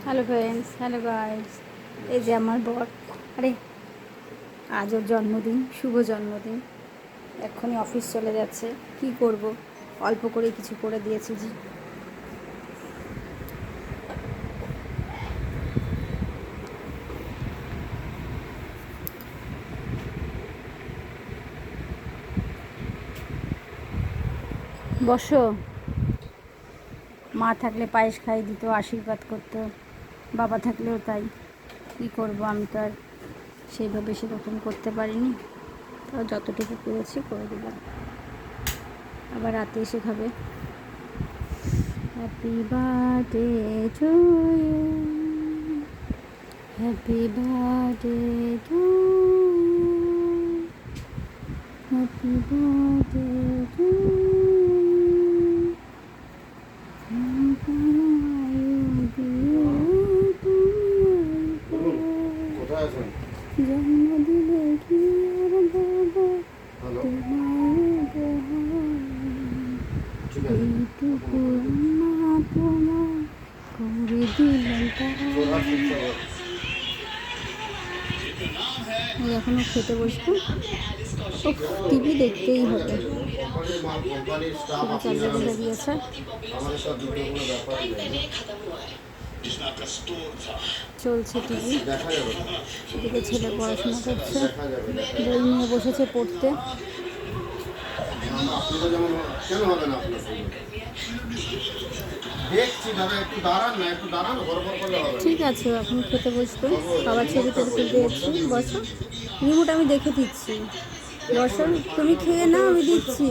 Hello friends, hello guys. এই যে আমার বর, আরে আজ ওর জন্মদিন, শুভ জন্মদিন। এক্ষুনি অফিস চলে যাচ্ছে, কি করব, অল্প করে কিছু করে দিয়েছি জি। বসো। মা থাকলে পায়েস খাইয়ে দিত, আশীর্বাদ করতো, বাবা থাকলেও তাই। কি করব, আমি তো আর সেইভাবে সেরকম করতে পারিনি, তো যতটুকু করেছি করে দিলাম। আবার রাতে এসে খাবে। Happy birthday to you, happy birthday to you, happy birthday to জন্মদিনে কি আর বাবা এইটুকু মা তোমার করে দিলেন। এখনো খেতে বসবো, টিভি দেখতেই হবে। চালিয়ে বলে দিয়েছে। চলছে টিভি, এদিকে ছেলে পড়াশোনা করছে, বই নিয়ে বসেছে পড়তে। ঠিক আছে, এখন খেতে বসবে। বাবার ছবি টবি দিয়েছি, বসো। রিমোট আমি দেখে দিচ্ছি, বসো। তুমি খেয়ে নাও, আমি দিচ্ছি।